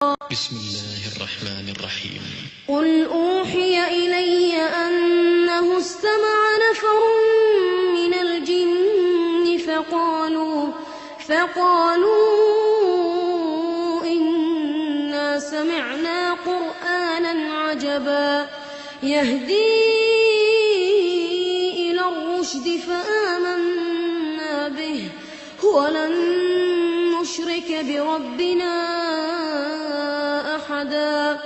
بسم الله الرحمن الرحيم. قل أوحي إلي أنه استمع نفر من الجن فقالوا إنا سمعنا قرآنا عجبا يهدي إلى الرشد فآمنا به ولن نشرك بربنا أحدا